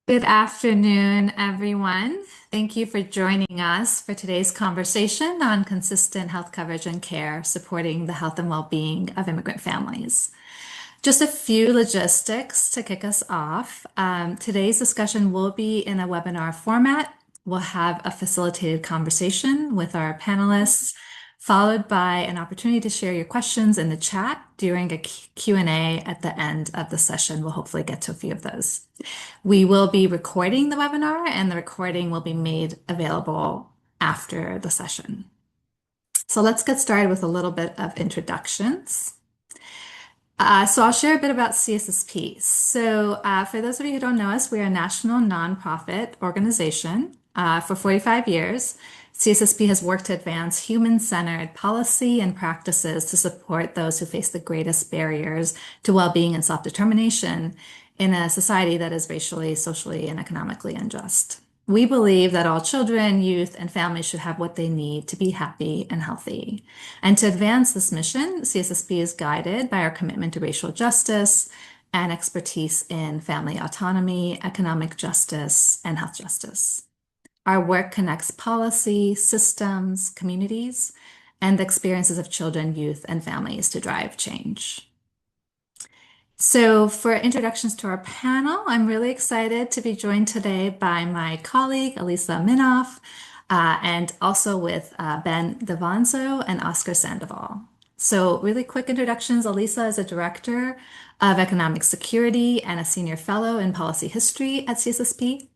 Good afternoon, everyone. Thank you for joining us for today's conversation on consistent health coverage and care supporting the health and well-being of immigrant families. Just a few logistics to kick us off. Today's discussion will be in a webinar format. We'll have a facilitated conversation with our panelists, followed by an opportunity to share your questions in the chat during a Q&A at the end of the session. We'll hopefully get to a few of those. We will be recording the webinar, and the recording will be made available after the session. So let's get started with a little bit of introductions. So I'll share a bit about CSSP. So for those of you who don't know us, we are a national nonprofit organization. For 45 years, CSSP has worked to advance human-centered policy and practices to support those who face the greatest barriers to well-being and self-determination in a society that is racially, socially, and economically unjust. We believe that all children, youth, and families should have what they need to be happy and healthy. And to advance this mission, CSSP is guided by our commitment to racial justice and expertise in family autonomy, economic justice, and health justice. Our work connects policy, systems, communities, and the experiences of children, youth, and families to drive change. So for introductions to our panel, I'm really excited to be joined today by my colleague, Elisa Minoff, and also with Ben Davanzo and Oscar Sandoval. So really quick introductions. Elisa is a director of economic security and a senior fellow in policy history at CSSP.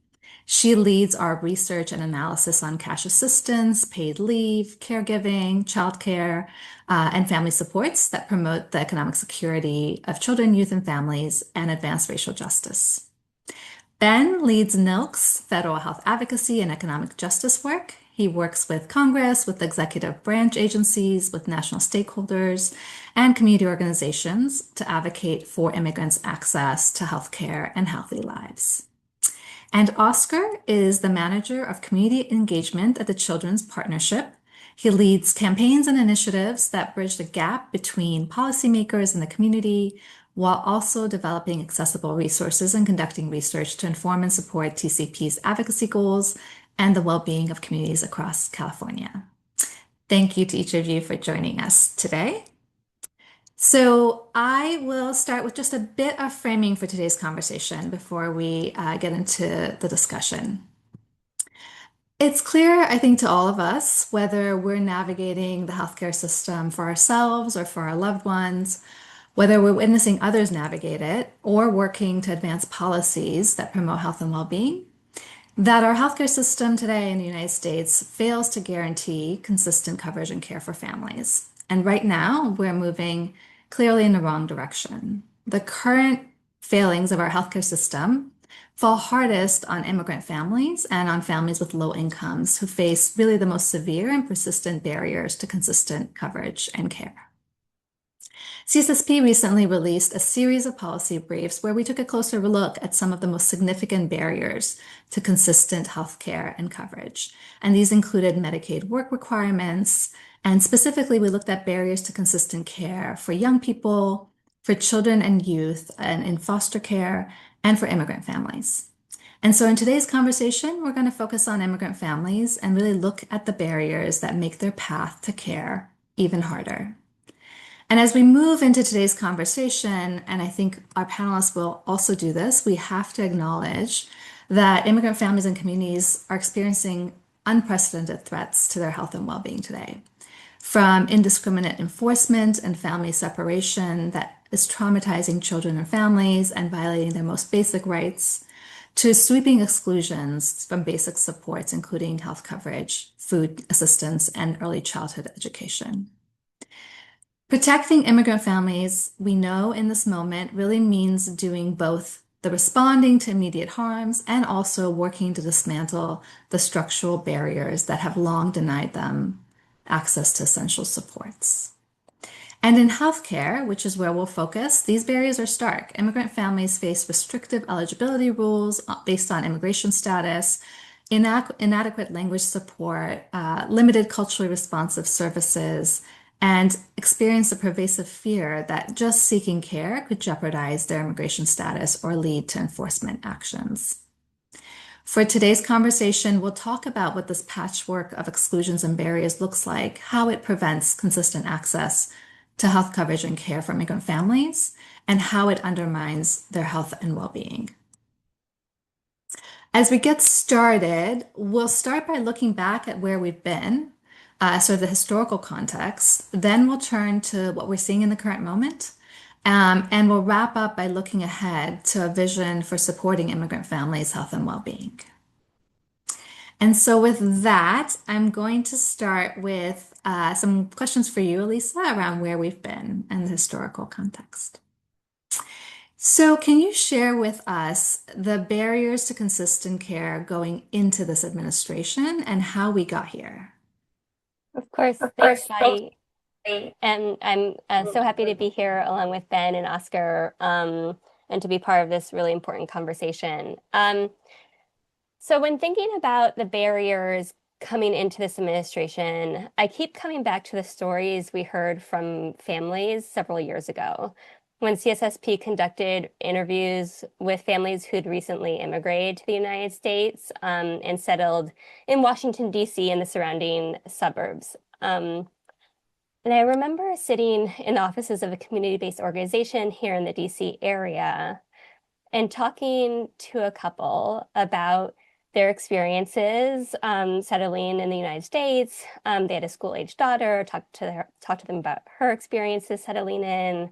She leads our research and analysis on cash assistance, paid leave, caregiving, childcare, and family supports that promote the economic security of children, youth, and families and advance racial justice. Ben leads NILC's federal health advocacy and economic justice work. He works with Congress, with executive branch agencies, with national stakeholders, and community organizations to advocate for immigrants' access to healthcare and healthy lives. And Oscar is the manager of community engagement at the Children's Partnership. He leads campaigns and initiatives that bridge the gap between policymakers and the community, while also developing accessible resources and conducting research to inform and support TCP's advocacy goals and the well-being of communities across California. Thank you to each of you for joining us today. So I will start with just a bit of framing for today's conversation before we get into the discussion. It's clear, I think, to all of us, whether we're navigating the healthcare system for ourselves or for our loved ones, whether we're witnessing others navigate it or working to advance policies that promote health and well-being, that our healthcare system today in the United States fails to guarantee consistent coverage and care for families. And right now, we're moving clearly in the wrong direction. The current failings of our healthcare system fall hardest on immigrant families and on families with low incomes who face really the most severe and persistent barriers to consistent coverage and care. CSSP recently released a series of policy briefs where we took a closer look at some of the most significant barriers to consistent healthcare and coverage. And these included Medicaid work requirements, and specifically, we looked at barriers to consistent care for young people, for children and youth, and in foster care, and for immigrant families. And so in today's conversation, we're going to focus on immigrant families and really look at the barriers that make their path to care even harder. And as we move into today's conversation, and I think our panelists will also do this, we have to acknowledge that immigrant families and communities are experiencing unprecedented threats to their health and well-being today. From indiscriminate enforcement and family separation that is traumatizing children and families and violating their most basic rights, to sweeping exclusions from basic supports, including health coverage, food assistance, and early childhood education. Protecting immigrant families, we know in this moment, really means doing both the responding to immediate harms and also working to dismantle the structural barriers that have long denied them access to essential supports. And in healthcare, which is where we'll focus, these barriers are stark. Immigrant families face restrictive eligibility rules based on immigration status, inadequate language support, limited culturally responsive services, and experience a pervasive fear that just seeking care could jeopardize their immigration status or lead to enforcement actions. For today's conversation, we'll talk about what this patchwork of exclusions and barriers looks like, how it prevents consistent access to health coverage and care for immigrant families, and how it undermines their health and well-being. As we get started, we'll start by looking back at where we've been, sort of the historical context. Then we'll turn to what we're seeing in the current moment. And we'll wrap up by looking ahead to a vision for supporting immigrant families' health and well-being. And so, with that, I'm going to start with some questions for you, Elisa, around where we've been and the historical context. So, can you share with us the barriers to consistent care going into this administration and how we got here? Of course, thanks, Shai. And I'm so happy to be here along with Ben and Oscar and to be part of this really important conversation. So when thinking about the barriers coming into this administration, I keep coming back to the stories we heard from families several years ago when CSSP conducted interviews with families who'd recently immigrated to the United States and settled in Washington, D.C. and the surrounding suburbs. And I remember sitting in the offices of a community-based organization here in the DC area and talking to a couple about their experiences settling in the United States. They had a school-age daughter, talked to them about her experiences settling in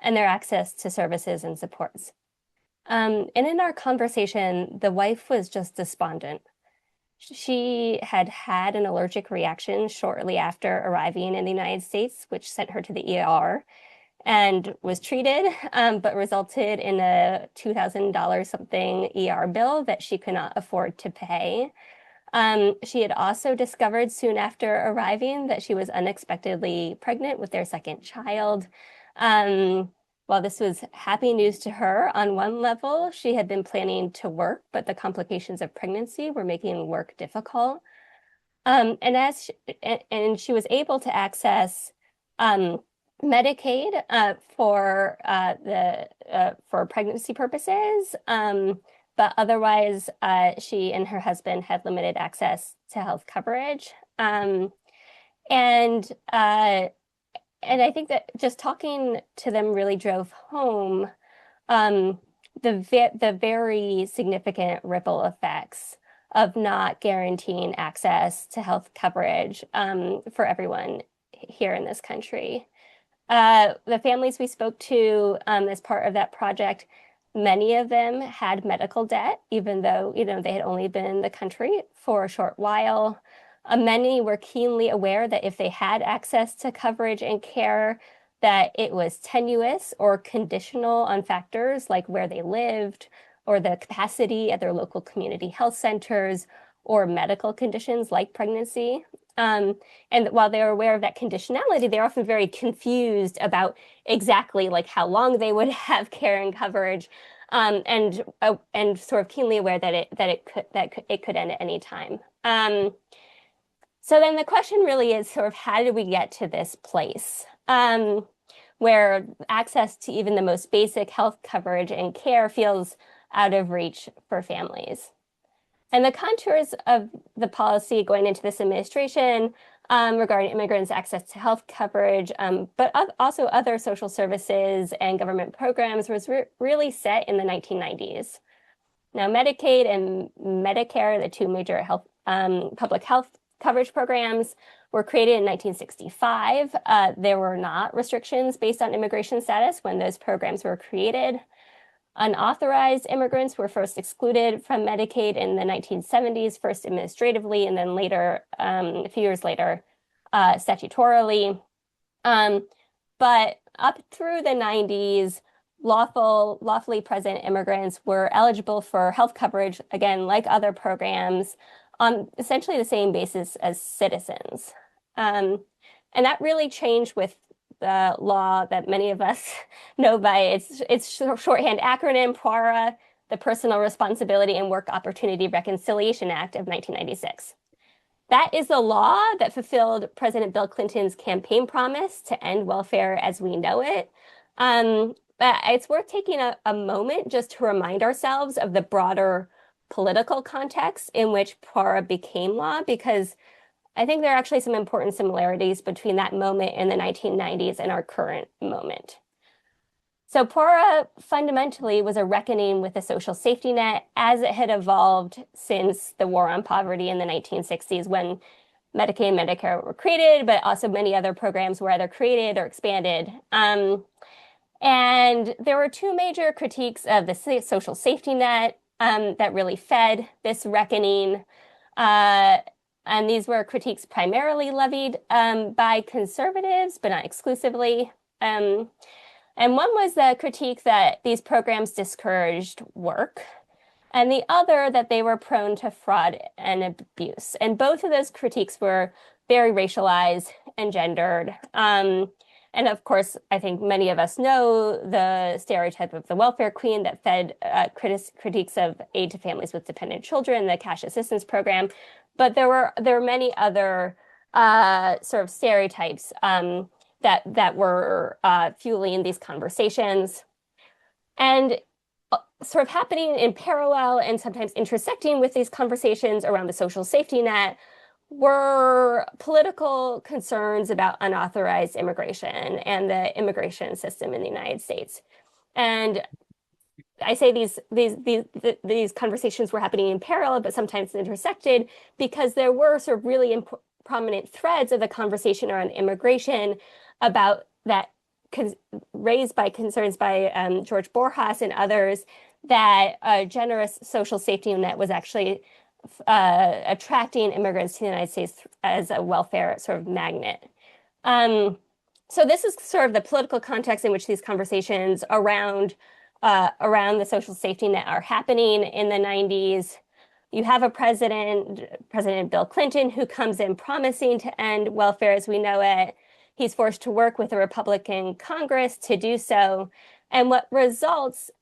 and their access to services and supports. And in our conversation, the wife was just despondent. She had had an allergic reaction shortly after arriving in the United States, which sent her to the ER and was treated, but resulted in a $2,000 something ER bill that she could not afford to pay. She had also discovered soon after arriving that she was unexpectedly pregnant with their second child. While this was happy news to her on one level, she had been planning to work, but the complications of pregnancy were making work difficult. And she was able to access Medicaid for pregnancy purposes, but otherwise she and her husband had limited access to health coverage. And I think that just talking to them really drove home the very significant ripple effects of not guaranteeing access to health coverage for everyone here in this country. The families we spoke to as part of that project, many of them had medical debt, even though they had only been in the country for a short while. Many were keenly aware that if they had access to coverage and care, that it was tenuous or conditional on factors like where they lived or the capacity at their local community health centers or medical conditions like pregnancy. And while they're aware of that conditionality, they're often very confused about exactly like how long they would have care and coverage, and sort of keenly aware that it could end at any time. So then the question really is sort of how did we get to this place where access to even the most basic health coverage and care feels out of reach for families? And the contours of the policy going into this administration regarding immigrants' access to health coverage, but also other social services and government programs was really set in the 1990s. Now, Medicaid and Medicare, the two major public health coverage programs, were created in 1965. There were not restrictions based on immigration status when those programs were created. Unauthorized immigrants were first excluded from Medicaid in the 1970s, first administratively, and then later, a few years later, statutorily. But up through the 90s, lawfully present immigrants were eligible for health coverage, again, like other programs, on essentially the same basis as citizens. And that really changed with the law that many of us know by its shorthand acronym, PRARA, the Personal Responsibility and Work Opportunity Reconciliation Act of 1996. That is the law that fulfilled President Bill Clinton's campaign promise to end welfare as we know it. But it's worth taking a moment just to remind ourselves of the broader political context in which PORA became law, because I think there are actually some important similarities between that moment in the 1990s and our current moment. So PORA fundamentally was a reckoning with the social safety net as it had evolved since the war on poverty in the 1960s, when Medicaid and Medicare were created, but also many other programs were either created or expanded. And there were two major critiques of the social safety net that really fed this reckoning. And these were critiques primarily levied by conservatives, but not exclusively. And one was the critique that these programs discouraged work, and the other that they were prone to fraud and abuse. And both of those critiques were very racialized and gendered. And of course, I think many of us know the stereotype of the welfare queen that fed critiques of aid to families with dependent children, the cash assistance program. But there were many other sort of stereotypes that were fueling these conversations. And sort of happening in parallel and sometimes intersecting with these conversations around the social safety net were political concerns about unauthorized immigration and the immigration system in the United States. And I say these conversations were happening in parallel, but sometimes intersected, because there were sort of really prominent threads of the conversation around immigration about that raised by concerns by George Borjas and others, that a generous social safety net was actually attracting immigrants to the United States as a welfare sort of magnet. So this is sort of the political context in which these conversations around the social safety net are happening in the 90s. You have a President Bill Clinton, who comes in promising to end welfare as we know it. He's forced to work with a Republican Congress to do so. And what results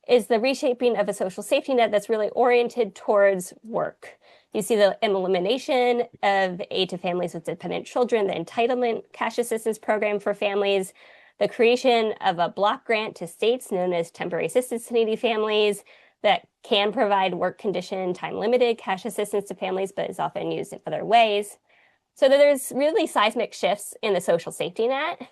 is the reshaping of a social safety net that's really oriented towards work. You see the elimination of aid to families with dependent children, the entitlement cash assistance program for families, the creation of a block grant to states known as temporary assistance to needy families that can provide work condition, time-limited cash assistance to families, but is often used in other ways. So there's really seismic shifts in the social safety net.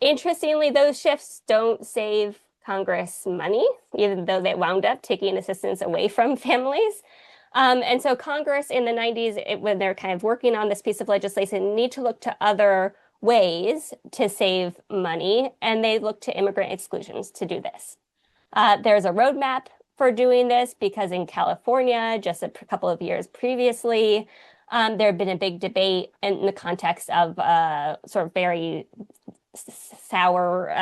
Interestingly, those shifts don't save Congress money, even though they wound up taking assistance away from families. And so Congress in the 90s, when they're kind of working on this piece of legislation, need to look to other ways to save money, and they look to immigrant exclusions to do this. There's a roadmap for doing this, because in California, just a couple of years previously, there had been a big debate in the context of sort of very sour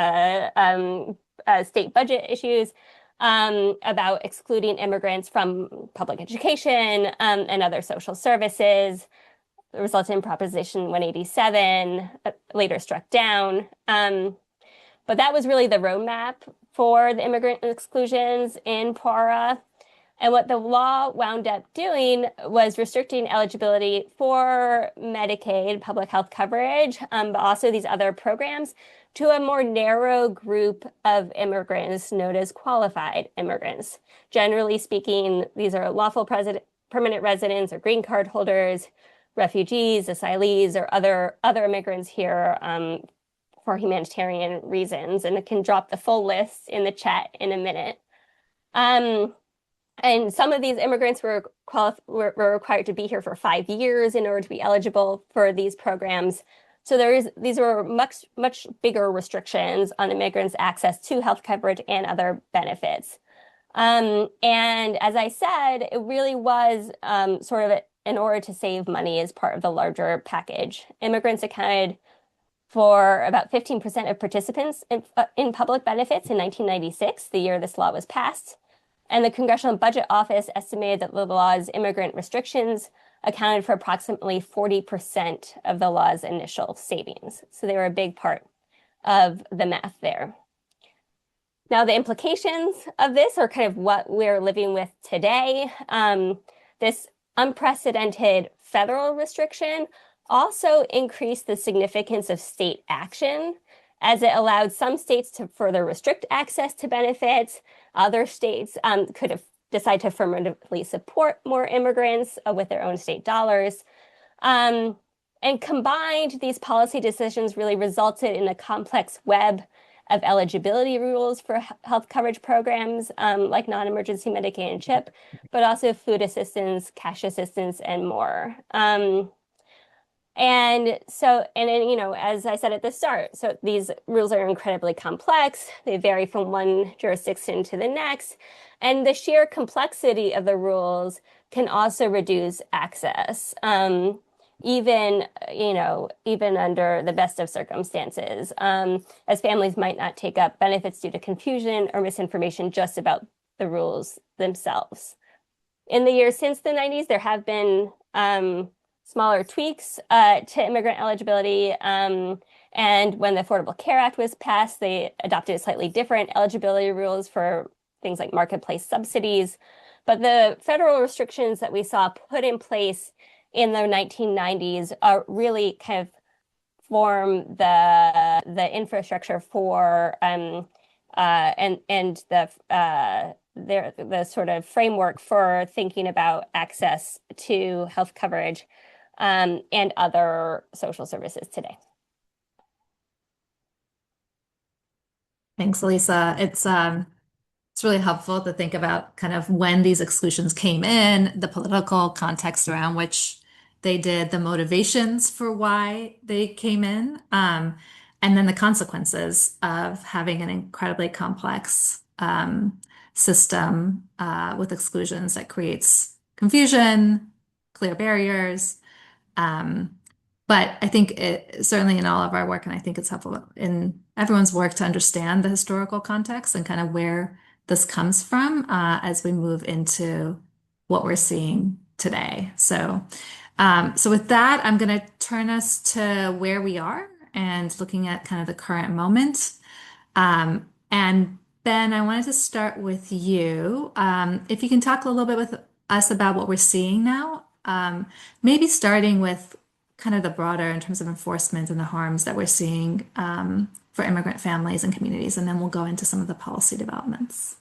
state budget issues about excluding immigrants from public education and other social services. It resulted in Proposition 187, later struck down. But that was really the roadmap for the immigrant exclusions in PORA. And what the law wound up doing was restricting eligibility for Medicaid, public health coverage, but also these other programs, to a more narrow group of immigrants known as qualified immigrants. Generally speaking, these are lawful permanent residents or green card holders, refugees, asylees, or other immigrants here for humanitarian reasons. And I can drop the full list in the chat in a minute. And some of these immigrants were required to be here for 5 years in order to be eligible for these programs. So these were much bigger restrictions on immigrants' access to health coverage and other benefits. And as I said, it really was sort of in order to save money as part of the larger package. Immigrants accounted for about 15% of participants in public benefits in 1996, the year this law was passed. And the Congressional Budget Office estimated that the law's immigrant restrictions accounted for approximately 40% of the law's initial savings. So they were a big part of the math there. Now, the implications of this are kind of what we're living with today. This unprecedented federal restriction also increased the significance of state action as it allowed some states to further restrict access to benefits. Other states could have decided to affirmatively support more immigrants with their own state dollars. Um, and combined, these policy decisions really resulted in a complex web of eligibility rules for health coverage programs like non-emergency Medicaid and CHIP, but also food assistance, cash assistance, and more. And so, and then, as I said at the start, so these rules are incredibly complex. They vary from one jurisdiction to the next. And the sheer complexity of the rules can also reduce access, even, even under the best of circumstances, as families might not take up benefits due to confusion or misinformation just about the rules themselves. In the years since the 90s, there have been smaller tweaks to immigrant eligibility. And when the Affordable Care Act was passed, they adopted slightly different eligibility rules for things like marketplace subsidies. But the federal restrictions that we saw put in place in the 1990s really kind of form the infrastructure for and the sort of framework for thinking about access to health coverage and other social services today. Thanks, Lisa. It's really helpful to think about kind of when these exclusions came in, the political context around which they did, the motivations for why they came in, and then the consequences of having an incredibly complex system with exclusions that creates confusion, clear barriers. But I think certainly in all of our work, and I think it's helpful in everyone's work to understand the historical context and kind of where this comes from as we move into what we're seeing today. So with that, I'm going to turn us to where we are and looking at kind of the current moment. And Ben, I wanted to start with you. If you can talk a little bit with us about what we're seeing now, maybe starting with kind of the broader in terms of enforcement and the harms that we're seeing for immigrant families and communities, and then we'll go into some of the policy developments.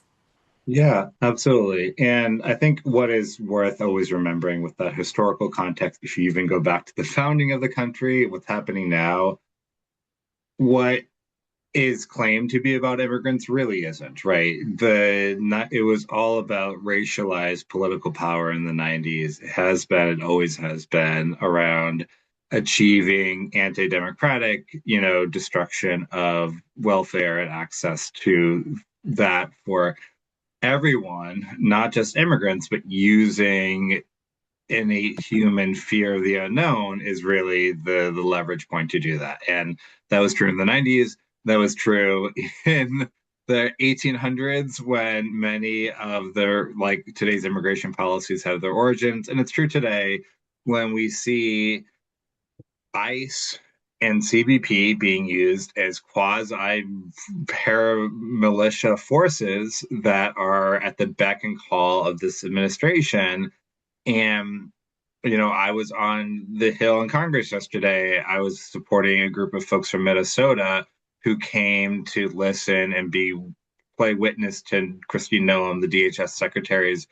Yeah, absolutely. And I think what is worth always remembering with that historical context, if you even go back to the founding of the country, what's happening now, what is claimed to be about immigrants really isn't, right? It was all about racialized political power in the 90s. It has been, it always has been around achieving anti-democratic, destruction of welfare and access to that for everyone, not just immigrants, but using innate human fear of the unknown is really the leverage point to do that. And that was true in the 90s. That was true in the 1800s when many of like today's immigration policies have their origins. And it's true today when we see ICE and CBP being used as quasi paramilitia forces that are at the beck and call of this administration. And, I was on the Hill in Congress yesterday. I was supporting a group of folks from Minnesota who came to listen and play witness to Christine Noem, the DHS secretary's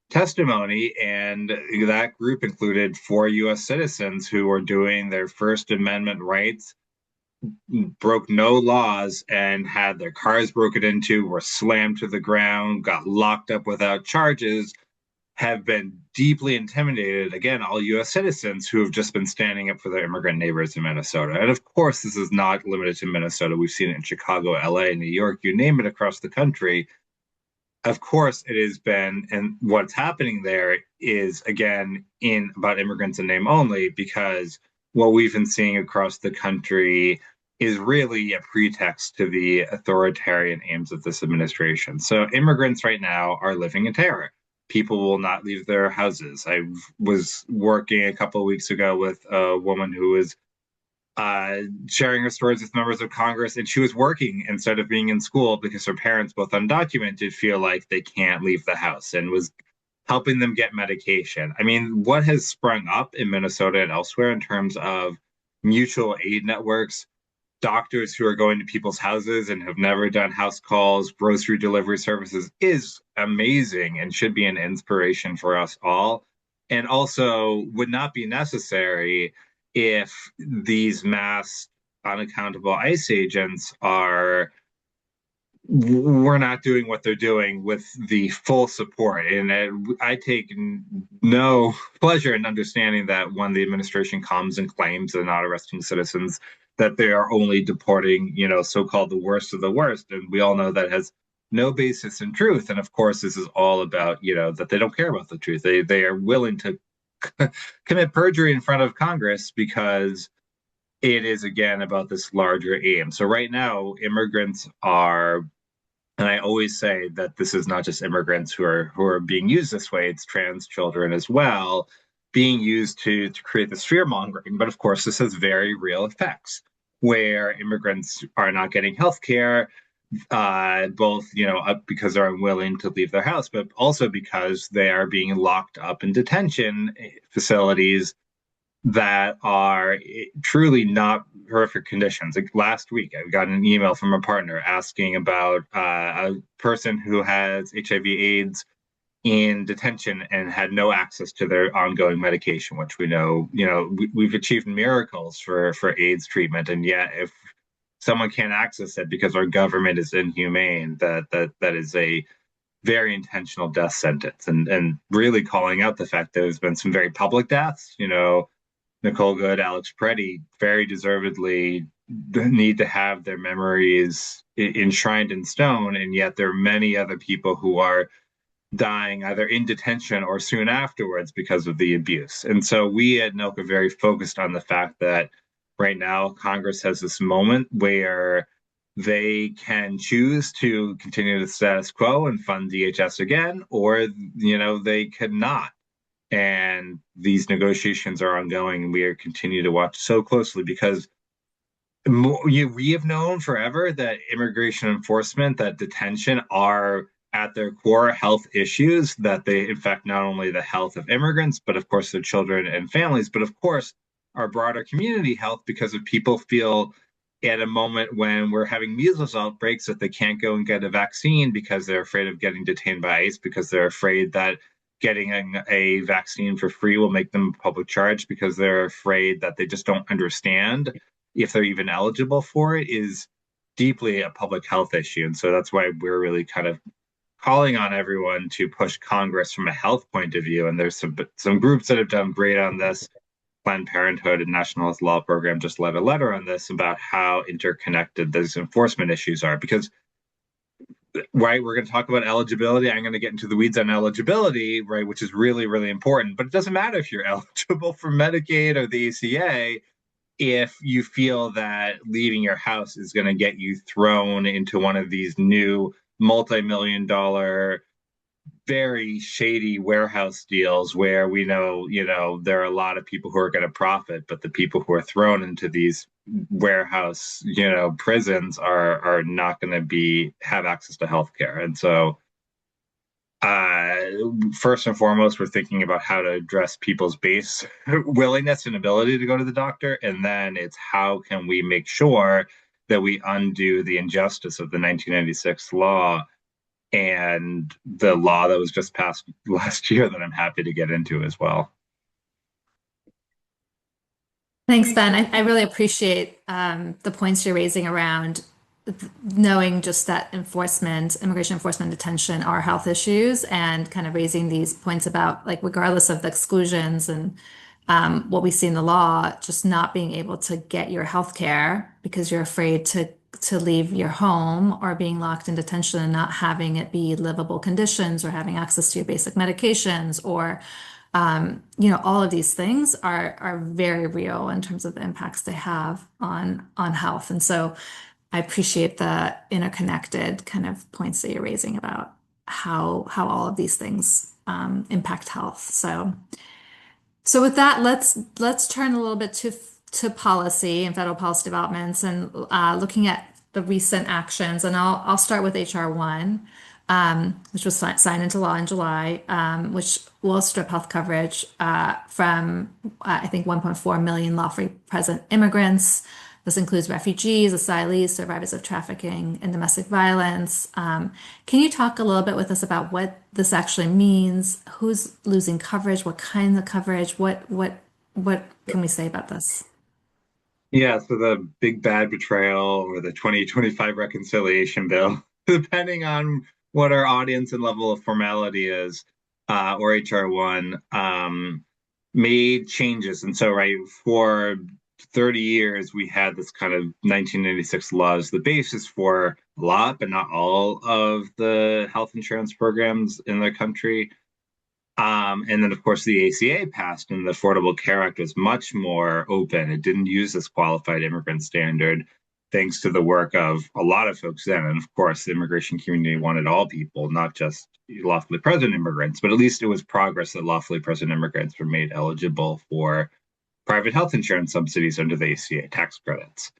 testimony, and that group included 4 U.S. citizens who were doing their First Amendment rights, broke no laws, and had their cars broken into, were slammed to the ground, got locked up without charges, have been deeply intimidated. Again, all U.S. citizens who have just been standing up for their immigrant neighbors in Minnesota. And of course, this is not limited to Minnesota. We've seen it in Chicago, L.A., New York, you name it, across the country. Of course, it has been, and what's happening there is, again, in about immigrants in name only, because what we've been seeing across the country is really a pretext to the authoritarian aims of this administration. So immigrants right now are living in terror. People will not leave their houses. I was working a couple of weeks ago with a woman who was sharing her stories with members of Congress, and she was working instead of being in school because her parents, both undocumented, feel like they can't leave the house, and was helping them get medication. I mean, what has sprung up in Minnesota and elsewhere in terms of mutual aid networks doctors who are going to people's houses and have never done house calls, grocery delivery services is amazing and should be an inspiration for us all. And also would not be necessary if these mass unaccountable ICE agents are we're not doing what they're doing with the full support. And I take no pleasure in understanding that when the administration comes and claims they're not arresting citizens, that they are only deporting, so-called the worst of the worst. And we all know that has no basis in truth. And of course, this is all about, that they don't care about the truth. They are willing to commit perjury in front of Congress because it is, again, about this larger aim. So right now, immigrants are, and I always say that this is not just immigrants who are being used this way, it's trans children as well, being used to create this fear mongering. But of course, this has very real effects where immigrants are not getting health care, both, because they're unwilling to leave their house, but also because they are being locked up in detention facilities that are truly not horrific conditions. Like last week, I got an email from a partner asking about a person who has HIV/AIDS in detention and had no access to their ongoing medication, which we know, we've achieved miracles for AIDS treatment, and yet if someone can't access it because our government is inhumane, that is a very intentional death sentence, and really calling out the fact that there's been some very public deaths. Nicole Good, Alex Preddy, very deservedly need to have their memories enshrined in stone, and yet there are many other people who are dying either in detention or soon afterwards because of the abuse. And so we at NILC are very focused on the fact that right now Congress has this moment where they can choose to continue the status quo and fund DHS again, or they could not. And these negotiations are ongoing, and we are continue to watch so closely because we have known forever that immigration enforcement, that detention are at their core health issues, that they affect not only the health of immigrants, but of course their children and families, but of course our broader community health, because if people feel at a moment when we're having measles outbreaks that they can't go and get a vaccine because they're afraid of getting detained by ICE, because they're afraid that getting a vaccine for free will make them a public charge, because they're afraid that they just don't understand if they're even eligible for it, is deeply a public health issue. And so that's why we're really kind of calling on everyone to push Congress from a health point of view. And there's some groups that have done great on this. Planned Parenthood and National Health Law Program just led a letter on this about how interconnected those enforcement issues are. Because right, we're going to talk about eligibility. I'm going to get into the weeds on eligibility, right, which is really, really important. But it doesn't matter if you're eligible for Medicaid or the ACA if you feel that leaving your house is going to get you thrown into one of these new multi-million-dollar, very shady warehouse deals where we know, there are a lot of people who are going to profit, but the people who are thrown into these warehouse, prisons are not going to have access to healthcare. And so first and foremost, we're thinking about how to address people's base willingness and ability to go to the doctor. And then it's how can we make sure that we undo the injustice of the 1996 law and the law that was just passed last year that I'm happy to get into as well. Thanks, Ben. I really appreciate the points you're raising around knowing just that immigration enforcement, detention are health issues, and kind of raising these points about, like, regardless of the exclusions and what we see in the law, just not being able to get your health care because you're afraid to leave your home, or being locked in detention and not having it be livable conditions, or having access to your basic medications, or all of these things are very real in terms of the impacts they have on health. And so I appreciate the interconnected kind of points that you're raising about how all of these things impact health. So with that, let's turn a little bit to policy and federal policy developments, and looking at the recent actions. And I'll start with HR 1, which was signed into law in July, which will strip health coverage from I think 1.4 million lawfully present immigrants This includes refugees, asylees, survivors of trafficking and domestic violence. Can you talk a little bit with us about what this actually means? Who's losing coverage? What kind of coverage? What can we say about this? Yeah, so the big bad betrayal or the 2025 reconciliation bill, depending on what our audience and level of formality is, or HR1, made changes. And so, right, for 30 years, we had this kind of 1996 laws, the basis for a lot, but not all of the health insurance programs in the country. And then, of course, the ACA passed, and the Affordable Care Act was much more open. It didn't use this qualified immigrant standard, thanks to the work of a lot of folks then. And of course, the immigration community wanted all people, not just lawfully present immigrants, but at least it was progress that lawfully present immigrants were made eligible for private health insurance subsidies under the ACA tax credits.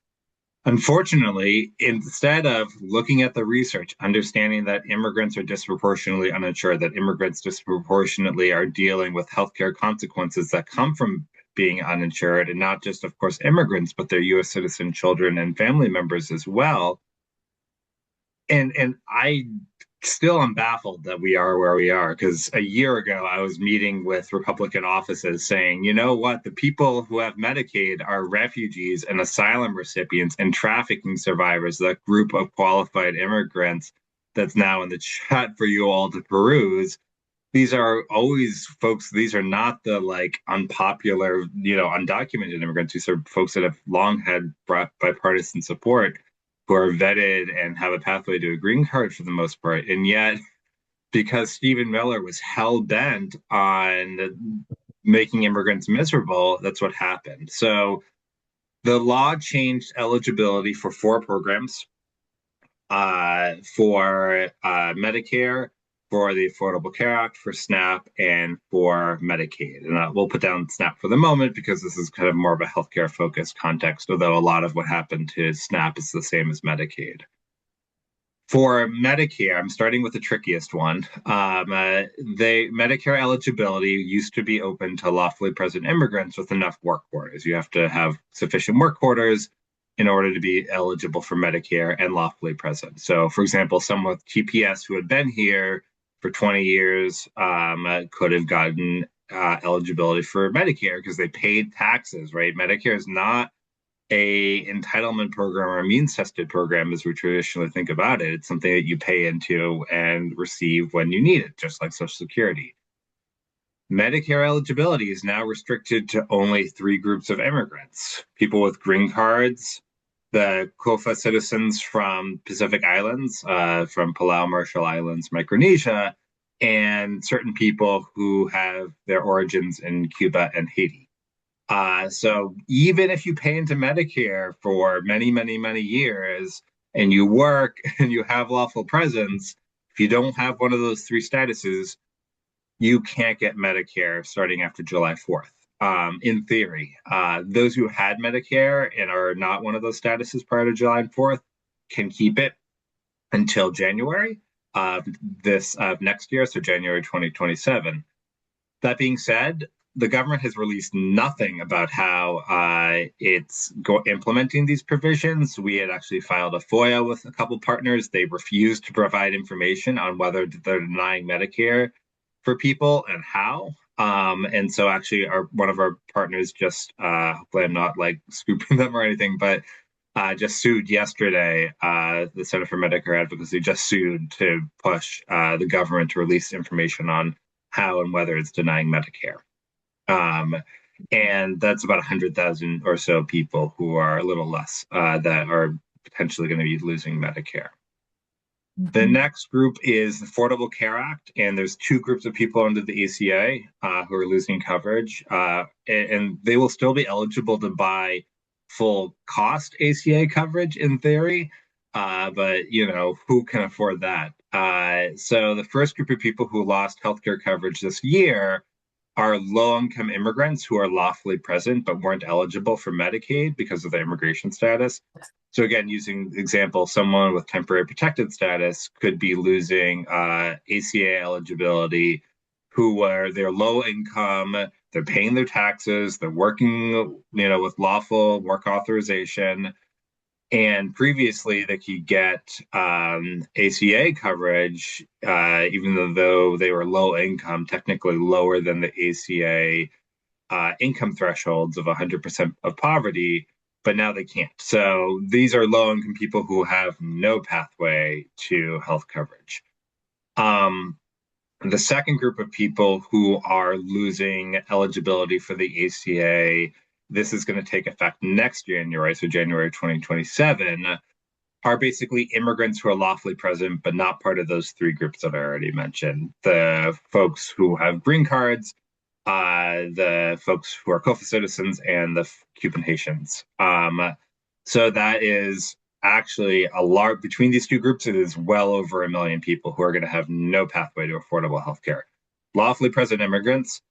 Unfortunately, instead of looking at the research, understanding that immigrants are disproportionately uninsured, that immigrants disproportionately are dealing with healthcare consequences that come from being uninsured, and not just, of course, immigrants, but their U.S. citizen children and family members as well. And I still am baffled that we are where we are, because a year ago I was meeting with Republican offices saying, you know what, the people who have Medicaid are refugees and asylum recipients and trafficking survivors, that group of qualified immigrants that's now in the chat for you all to peruse. These are always folks, these are not the like unpopular, undocumented immigrants. These are folks that have long had bipartisan support, who are vetted and have a pathway to a green card for the most part. And yet, because Stephen Miller was hell bent on making immigrants miserable, that's what happened. So the law changed eligibility for 4 programs, for Medicare, for the Affordable Care Act, for SNAP, and for Medicaid. And we'll put down SNAP for the moment because this is kind of more of a healthcare focused context, although a lot of what happened to SNAP is the same as Medicaid. For Medicare, I'm starting with the trickiest one. Medicare eligibility used to be open to lawfully present immigrants with enough work orders. You have to have sufficient work orders in order to be eligible for Medicare and lawfully present. So, for example, someone with TPS who had been here for 20 years could have gotten eligibility for Medicare because they paid taxes, right? Medicare is not a entitlement program or a means tested program as we traditionally think about it. It's something that you pay into and receive when you need it, just like Social Security. Medicare eligibility is now restricted to only 3 groups of immigrants: people with green cards, the COFA citizens from Pacific Islands, from Palau, Marshall Islands, Micronesia, and certain people who have their origins in Cuba and Haiti. So even if you pay into Medicare for many, many, many years and you work and you have lawful presence, if you don't have one of those 3 statuses, you can't get Medicare starting after July 4th. In theory, those who had Medicare and are not one of those statuses prior to July 4th can keep it until January next year, so January 2027. That being said, the government has released nothing about how it's implementing these provisions. We had actually filed a FOIA with a couple partners. They refused to provide information on whether they're denying Medicare for people and how. And so actually one of our partners just, hopefully I'm not like scooping them or anything, but just sued yesterday. The Center for Medicare Advocacy just sued to push the government to release information on how and whether it's denying Medicare. And that's about 100,000 or so people who are a little less that are potentially going to be losing Medicare. The next group is the Affordable Care Act, and there's 2 groups of people under the ACA who are losing coverage, and they will still be eligible to buy full cost ACA coverage in theory, but who can afford that? So the first group of people who lost healthcare coverage this year are low-income immigrants who are lawfully present but weren't eligible for Medicaid because of their immigration status. So again, using the example, someone with temporary protected status could be losing ACA eligibility, they're low income, they're paying their taxes, they're working, with lawful work authorization. And previously, they could get ACA coverage, even though they were low income, technically lower than the ACA income thresholds of 100% of poverty, but now they can't. So these are low income people who have no pathway to health coverage. The second group of people who are losing eligibility for the ACA, this is going to take effect next January, so January 2027, are basically immigrants who are lawfully present, but not part of those three groups that I already mentioned. The folks who have green cards, the folks who are COFA citizens, and the Cuban Haitians. So that is actually a large, between these two groups, it is well over 1 million people who are going to have no pathway to affordable healthcare. Lawfully present immigrants,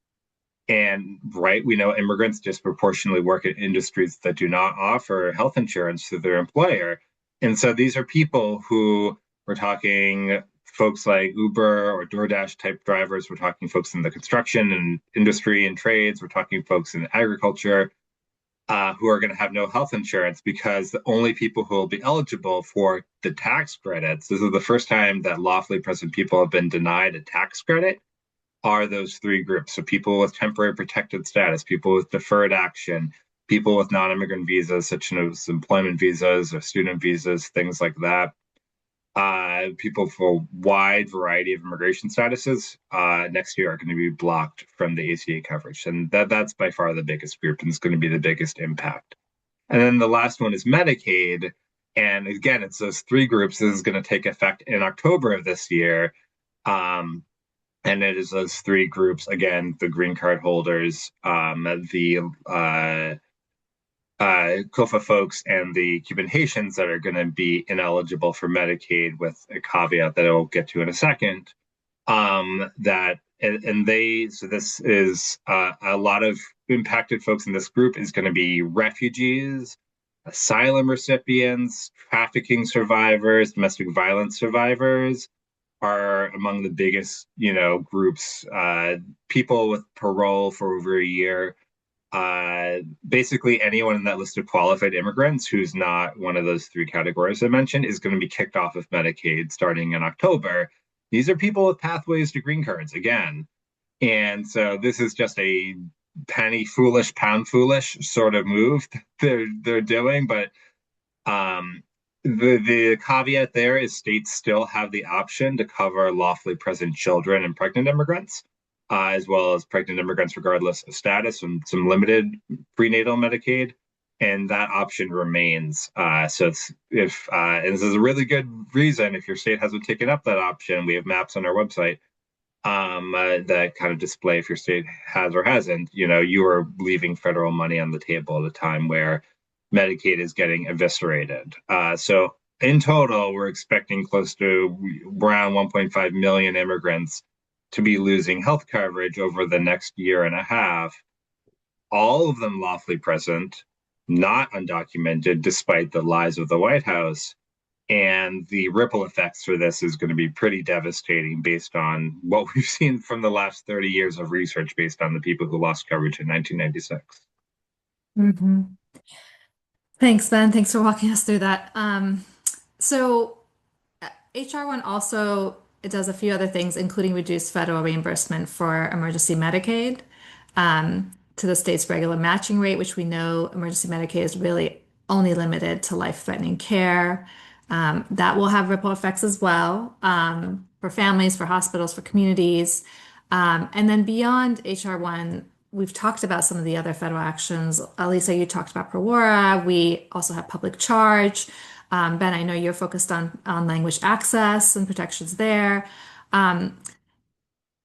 and we know immigrants disproportionately work in industries that do not offer health insurance to their employer. And so these are people who, we're talking folks like Uber or DoorDash type drivers, we're talking folks in the construction and industry and trades, we're talking folks in agriculture, who are going to have no health insurance, because the only people who will be eligible for the tax credits, this is the first time that lawfully present people have been denied a tax credit, are those three groups. So people with temporary protected status, people with deferred action, people with non-immigrant visas, such as employment visas or student visas, things like that. People for a wide variety of immigration statuses next year are going to be blocked from the ACA coverage. And that's by far the biggest group, and it's going to be the biggest impact. And then the last one is Medicaid. And again, it's those three groups. This is going to take effect in October of this year. And it is those three groups, again, the green card holders, the COFA folks, and the Cuban Haitians that are going to be ineligible for Medicaid, with a caveat that I'll get to in a second. So this is a lot of impacted folks in this group is going to be refugees, asylum recipients, trafficking survivors, domestic violence survivors are among the biggest, groups. People with parole for over a year. Basically anyone in that list of qualified immigrants who's not one of those three categories I mentioned is going to be kicked off of Medicaid starting in October. These are people with pathways to green cards again. And so this is just a penny foolish, pound foolish sort of move they're doing. But the caveat there is states still have the option to cover lawfully present children and pregnant immigrants, as well as pregnant immigrants regardless of status, and some limited prenatal Medicaid, and that option remains. So and this is a really good reason, if your state hasn't taken up that option, we have maps on our website that kind of display if your state has or hasn't. You are leaving federal money on the table at a time where Medicaid is getting eviscerated. So in total, we're expecting close to around 1.5 million immigrants to be losing health coverage over the next year and a half, all of them lawfully present, not undocumented, despite the lies of the White House. And the ripple effects for this is going to be pretty devastating based on what we've seen from the last 30 years of research based on the people who lost coverage in 1996. Mm-hmm. Thanks, Ben. Thanks for walking us through that. So HR1 also, it does a few other things, including reduce federal reimbursement for emergency Medicaid to the state's regular matching rate, which we know emergency Medicaid is really only limited to life-threatening care. That will have ripple effects as well for families, for hospitals, for communities. And then beyond HR1, we've talked about some of the other federal actions. Lisa, you talked about ProWara. We also have public charge. Ben, I know you're focused on language access and protections there.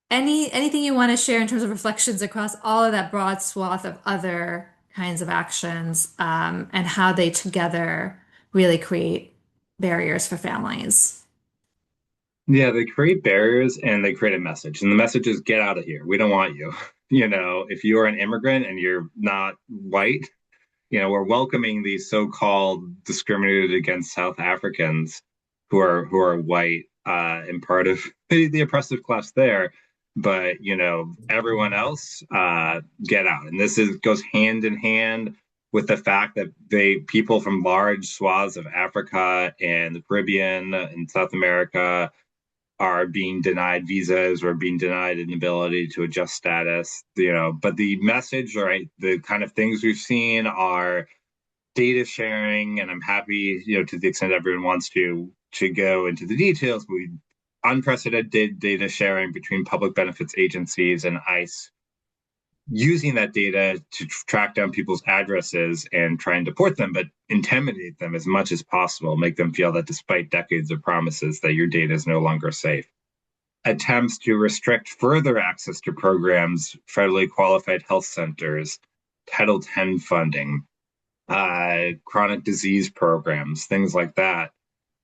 Anything you want to share in terms of reflections across all of that broad swath of other kinds of actions and how they together really create barriers for families? Yeah, they create barriers and they create a message. And the message is, get out of here. We don't want you. If you are an immigrant and you're not white, we're welcoming these so-called discriminated against South Africans who are white and part of the oppressive class there. but everyone else get out. And this is goes hand in hand with the fact that people from large swaths of Africa and the Caribbean and South America are being denied visas or being denied an ability to adjust status. But the message, right, the kind of things we've seen are data sharing, and I'm happy, to the extent everyone wants to go into the details, we unprecedented data sharing between public benefits agencies and ICE, using that data to track down people's addresses and try and deport them, but intimidate them as much as possible, make them feel that despite decades of promises that your data is no longer safe. Attempts to restrict further access to programs, federally qualified health centers, Title X funding, chronic disease programs, things like that,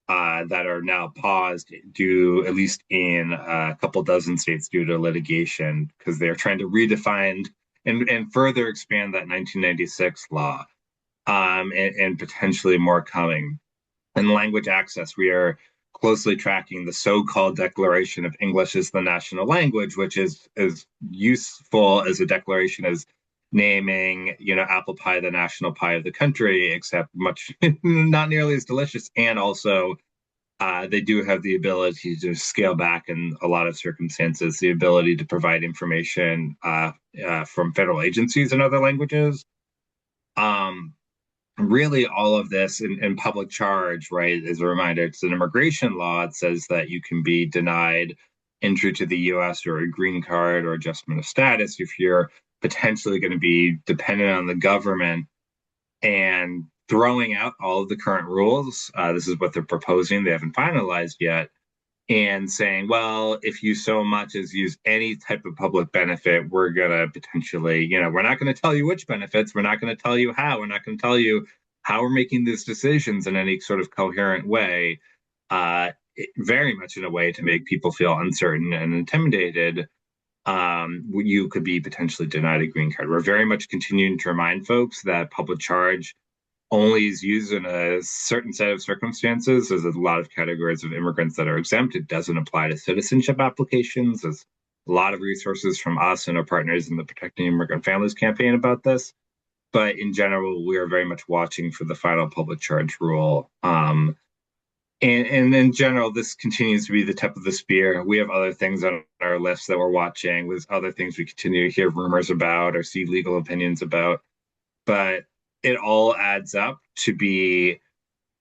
that are now paused due, at least in a couple dozen states, due to litigation, because they're trying to redefine and further expand that 1996 law, and potentially more coming. And language access, we are closely tracking the so-called Declaration of English as the National Language, which is as useful as a declaration as naming, apple pie the national pie of the country, except much not nearly as delicious. And also, they do have the ability to scale back in a lot of circumstances, the ability to provide information from federal agencies in other languages. Really, all of this in public charge, right, as a reminder, it's an immigration law. It says that you can be denied entry to the U.S. or a green card or adjustment of status if you're potentially going to be dependent on the government, and throwing out all of the current rules. This is what they're proposing. They haven't finalized yet. And saying, well, if you so much as use any type of public benefit, we're going to potentially, we're not going to tell you which benefits. We're not going to tell you how. We're not going to tell you how we're making these decisions in any sort of coherent way, very much in a way to make people feel uncertain and intimidated. You could be potentially denied a green card. We're very much continuing to remind folks that public charge only is used in a certain set of circumstances. There's a lot of categories of immigrants that are exempt. It doesn't apply to citizenship applications. There's a lot of resources from us and our partners in the Protecting Immigrant Families campaign about this. But in general, we are very much watching for the final public charge rule. And in general, this continues to be the tip of the spear. We have other things on our list that we're watching. There's other things we continue to hear rumors about or see legal opinions about. But it all adds up to be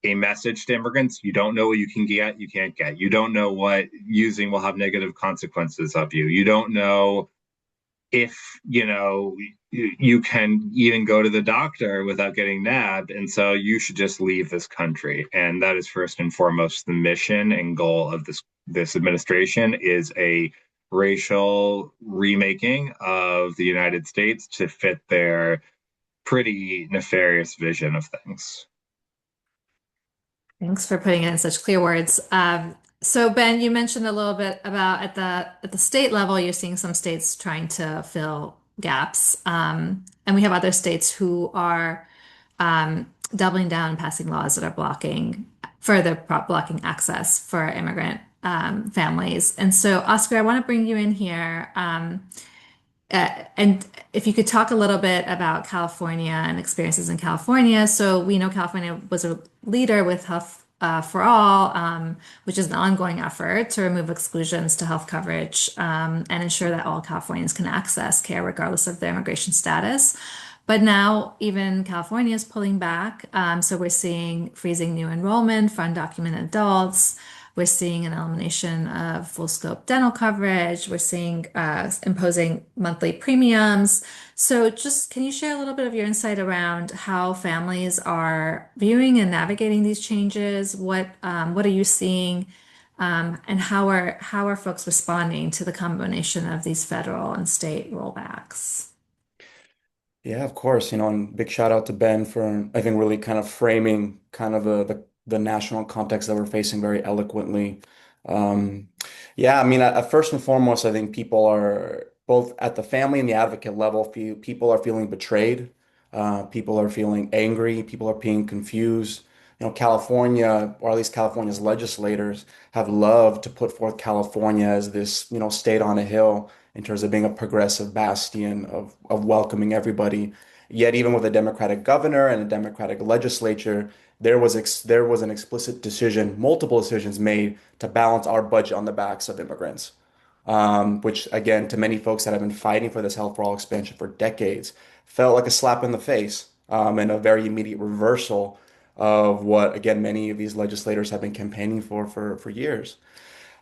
a message to immigrants. You don't know what you can get, you can't get. You don't know what using will have negative consequences of you. You don't know if, you can even go to the doctor without getting nabbed. And so you should just leave this country. And that is first and foremost the mission and goal of this administration, is a racial remaking of the United States to fit their pretty nefarious vision of things. Thanks for putting it in such clear words. So Ben, you mentioned a little bit about at the state level, you're seeing some states trying to fill gaps, and we have other states who are doubling down and passing laws that are blocking access for immigrant families. And so, Oscar, I want to bring you in here. And if you could talk a little bit about California and experiences in California. So we know California was a leader with Health for All, which is an ongoing effort to remove exclusions to health coverage, and ensure that all Californians can access care regardless of their immigration status. But now even California is pulling back. So we're seeing freezing new enrollment for undocumented adults. We're seeing an elimination of full scope dental coverage. We're seeing imposing monthly premiums. So just can you share a little bit of your insight around how families are viewing and navigating these changes? What are you seeing? And how are folks responding to the combination of these federal and state rollbacks? Yeah, of course, and big shout out to Ben for, I think, really kind of framing kind of the national context that we're facing very eloquently. Um, yeah, I mean, first and foremost, I think people are both at the family and the advocate level, people are feeling betrayed. People are feeling angry. People are being confused. California, or at least California's legislators, have loved to put forth California as this, state on a hill in terms of being a progressive bastion of welcoming everybody. Yet, even with a Democratic governor and a Democratic legislature, there was an explicit decision, multiple decisions made to balance our budget on the backs of immigrants, which again, to many folks that have been fighting for this health for all expansion for decades, felt like a slap in the face, and a very immediate reversal of what, again, many of these legislators have been campaigning for years.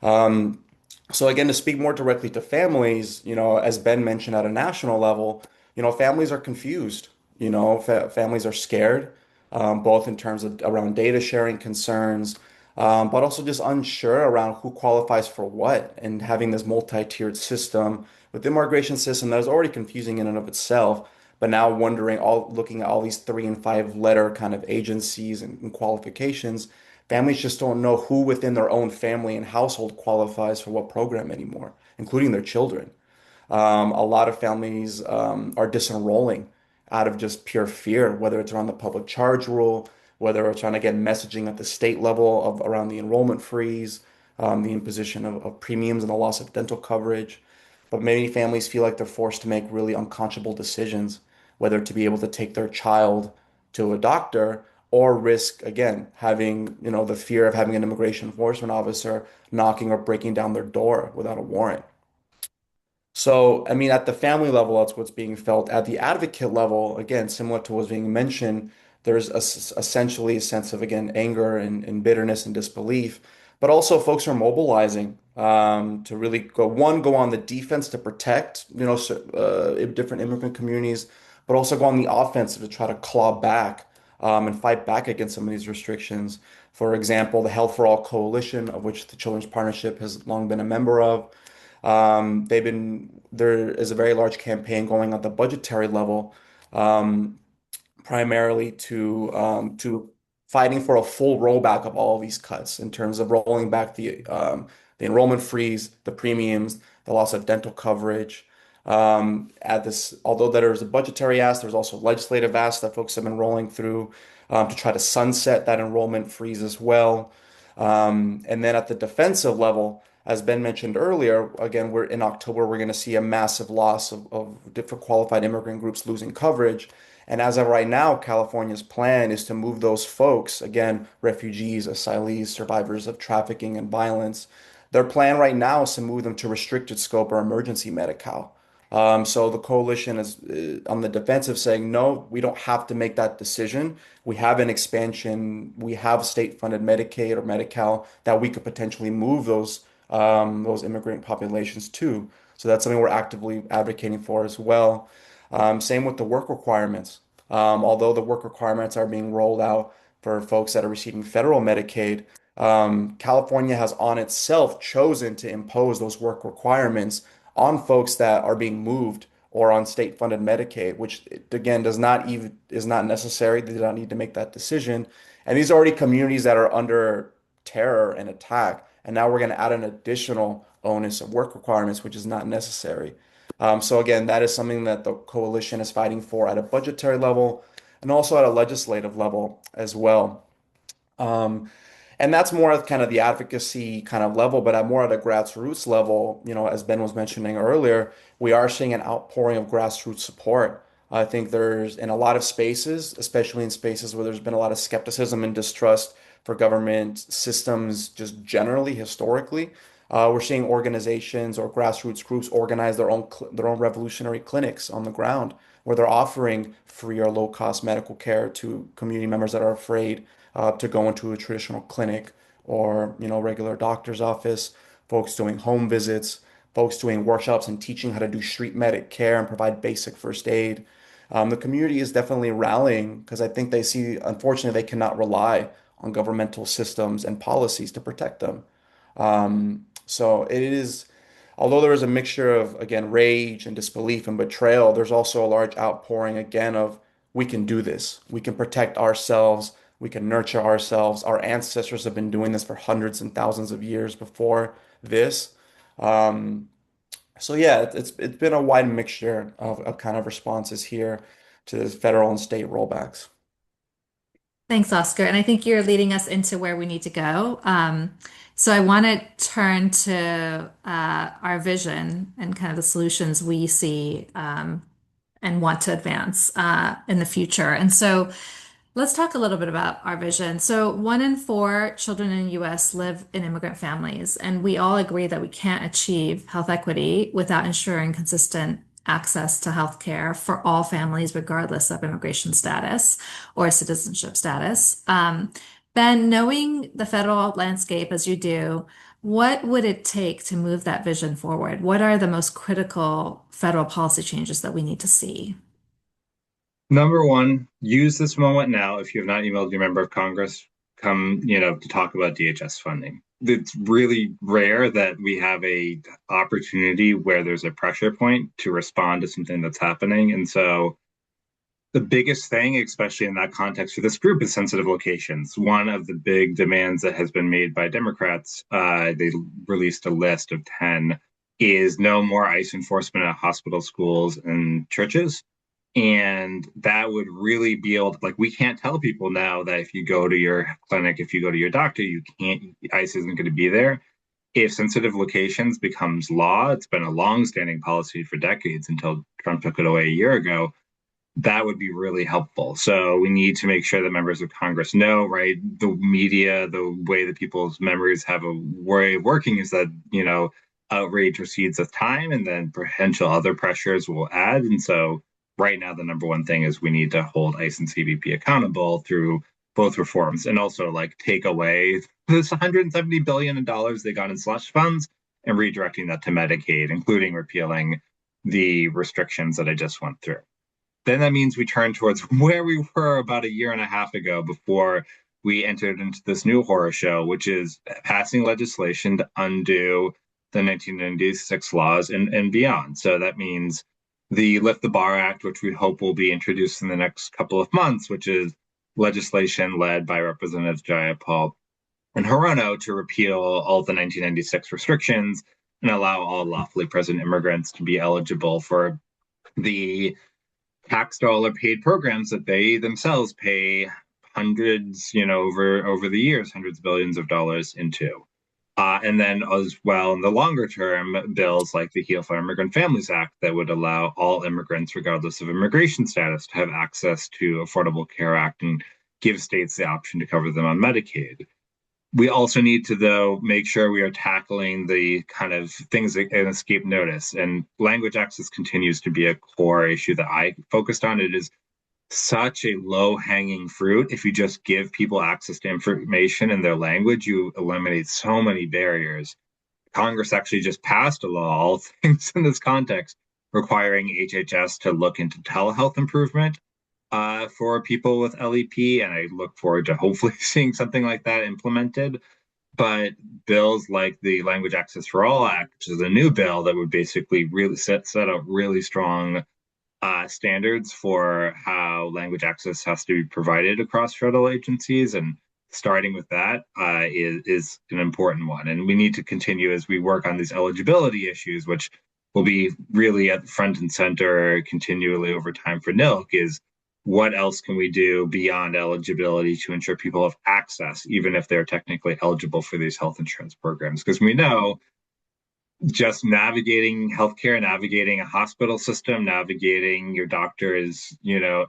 Um, so again, to speak more directly to families, as Ben mentioned at a national level, families are confused. Families are scared, both in terms of around data sharing concerns, but also just unsure around who qualifies for what, and having this multi-tiered system with the immigration system that is already confusing in and of itself. But now looking at all these 3 and 5 letter kind of agencies and qualifications, families just don't know who within their own family and household qualifies for what program anymore, including their children. A lot of families are disenrolling out of just pure fear, whether it's around the public charge rule, whether it's trying to get messaging at the state level of around the enrollment freeze, the imposition of premiums and the loss of dental coverage. But many families feel like they're forced to make really unconscionable decisions, whether to be able to take their child to a doctor or risk, again, having, the fear of having an immigration enforcement officer knocking or breaking down their door without a warrant. So, I mean, at the family level, that's what's being felt. At the advocate level, again, similar to what's being mentioned, there's essentially a sense of, again, anger and bitterness and disbelief. But also, folks are mobilizing to really go on the defense to protect, different immigrant communities, but also go on the offensive to try to claw back and fight back against some of these restrictions. For example, the Health for All Coalition, of which the Children's Partnership has long been a member of. There is a very large campaign going at the budgetary level, um, primarily to fighting for a full rollback of all of these cuts in terms of rolling back the enrollment freeze, the premiums, the loss of dental coverage. Although there is a budgetary ask, there's also legislative ask that folks have been rolling through to try to sunset that enrollment freeze as well. And then at the defensive level, as Ben mentioned earlier, again, we're in October, we're going to see a massive loss of different qualified immigrant groups losing coverage. And as of right now, California's plan is to move those folks, again, refugees, asylees, survivors of trafficking and violence. Their plan right now is to move them to restricted scope or emergency Medi-Cal. So the coalition is on the defensive saying, no, we don't have to make that decision. We have an expansion. We have state-funded Medicaid or Medi-Cal that we could potentially move those immigrant populations to. So that's something we're actively advocating for as well. Same with the work requirements. Although the work requirements are being rolled out for folks that are receiving federal Medicaid, California has on itself chosen to impose those work requirements on folks that are being moved or on state-funded Medicaid, which again does not even is not necessary. They do not need to make that decision. And these are already communities that are under terror and attack. And now we're going to add an additional onus of work requirements, which is not necessary. So again, that is something that the coalition is fighting for at a budgetary level and also at a legislative level as well. Um, and that's more of kind of the advocacy kind of level, but at more at a grassroots level, as Ben was mentioning earlier, we are seeing an outpouring of grassroots support. I think there's in a lot of spaces, especially in spaces where there's been a lot of skepticism and distrust for government systems, just generally historically. We're seeing organizations or grassroots groups organize their own revolutionary clinics on the ground where they're offering free or low cost medical care to community members that are afraid to go into a traditional clinic or regular doctor's office, folks doing home visits, folks doing workshops and teaching how to do street medic care and provide basic first aid. The community is definitely rallying because I think they see, unfortunately, they cannot rely on governmental systems and policies to protect them. So it is, although there is a mixture of, again, rage and disbelief and betrayal, there's also a large outpouring again of we can do this. We can protect ourselves. We can nurture ourselves. Our ancestors have been doing this for hundreds and thousands of years before this. Um, so yeah, it's been a wide mixture of kind of responses here to the federal and state rollbacks. Thanks, Oscar. And I think you're leading us into where we need to go. So I want to turn to our vision and kind of the solutions we see and want to advance in the future. And so let's talk a little bit about our vision. So, 1 in 4 children in the US live in immigrant families, and we all agree that we can't achieve health equity without ensuring consistent access to health care for all families, regardless of immigration status or citizenship status. Ben, knowing the federal landscape as you do, what would it take to move that vision forward? What are the most critical federal policy changes that we need to see? Number one, use this moment now. If you have not emailed your member of Congress, come, to talk about DHS funding. It's really rare that we have a opportunity where there's a pressure point to respond to something that's happening. And so the biggest thing, especially in that context for this group, is sensitive locations. One of the big demands that has been made by Democrats, they released a list of 10, is no more ICE enforcement at hospitals, schools, and churches. And that would really be able to, like, we can't tell people now that if you go to your clinic, if you go to your doctor, you can't, ICE isn't going to be there. If sensitive locations becomes law, it's been a long-standing policy for decades until Trump took it away a year ago. That would be really helpful. So we need to make sure that members of Congress know, right? The media, the way that people's memories have a way of working is that, outrage recedes with time and then potential other pressures will add. And so right now, the number one thing is we need to hold ICE and CBP accountable through both reforms and also like take away this $170 billion they got in slush funds and redirecting that to Medicaid, including repealing the restrictions that I just went through. Then that means we turn towards where we were about a year and a half ago before we entered into this new horror show, which is passing legislation to undo the 1996 laws and beyond. So that means the Lift the Bar Act, which we hope will be introduced in the next couple of months, which is legislation led by Representatives Jayapal and Hirono to repeal all the 1996 restrictions and allow all lawfully present immigrants to be eligible for the tax dollar paid programs that they themselves pay hundreds, over the years, hundreds of billions of dollars into. And then as well, in the longer term, bills like the Heal for Immigrant Families Act that would allow all immigrants, regardless of immigration status, to have access to Affordable Care Act and give states the option to cover them on Medicaid. We also need to, though, make sure we are tackling the kind of things that escape notice. And language access continues to be a core issue that I focused on. It is such a low-hanging fruit. If you just give people access to information in their language, you eliminate so many barriers. Congress actually just passed a law, all things in this context, requiring HHS to look into telehealth improvement for people with LEP, and I look forward to hopefully seeing something like that implemented. But bills like the Language Access for All Act, which is a new bill that would basically really set up really strong standards for how language access has to be provided across federal agencies, and starting with that is an important one. And we need to continue as we work on these eligibility issues, which will be really at front and center continually over time for NILC, is what else can we do beyond eligibility to ensure people have access, even if they're technically eligible for these health insurance programs? Because we know just navigating healthcare, navigating a hospital system, navigating your doctor's,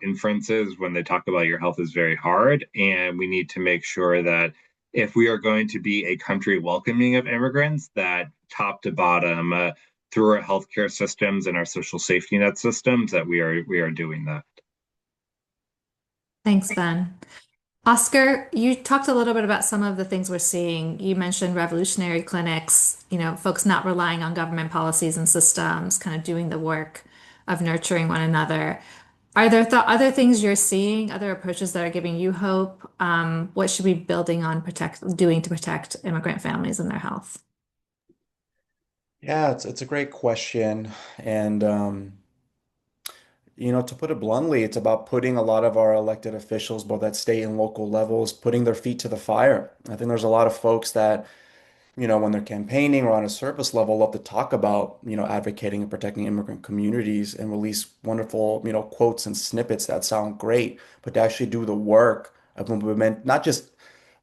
inferences when they talk about your health is very hard. And we need to make sure that if we are going to be a country welcoming of immigrants, that top to bottom, through our healthcare systems and our social safety net systems, that we are doing that. Thanks, Ben. Oscar, you talked a little bit about some of the things we're seeing. You mentioned revolutionary clinics, folks not relying on government policies and systems, kind of doing the work of nurturing one another. Are there other things you're seeing, other approaches that are giving you hope? What should we be building on, doing to protect immigrant families and their health? Yeah, it's a great question. And to put it bluntly, it's about putting a lot of our elected officials, both at state and local levels, putting their feet to the fire. I think there's a lot of folks that, when they're campaigning or on a surface level, love to talk about, advocating and protecting immigrant communities and release wonderful, quotes and snippets that sound great, but to actually do the work of implement, not just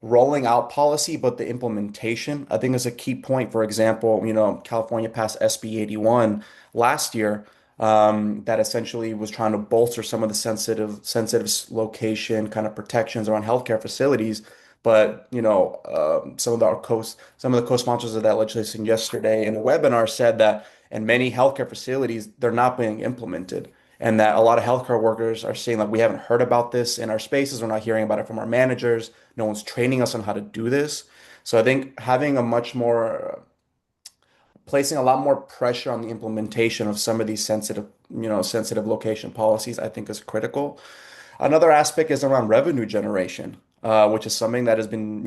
rolling out policy, but the implementation, I think is a key point. For example, California passed SB 81 last year, that essentially was trying to bolster some of the sensitive location kind of protections around healthcare facilities. But some of the co-sponsors of that legislation yesterday in a webinar said that in many healthcare facilities, they're not being implemented. And that a lot of healthcare workers are saying, like, we haven't heard about this in our spaces. We're not hearing about it from our managers. No one's training us on how to do this. So I think having a much more, placing a lot more pressure on the implementation of some of these sensitive location policies, I think is critical. Another aspect is around revenue generation, which is something that has been,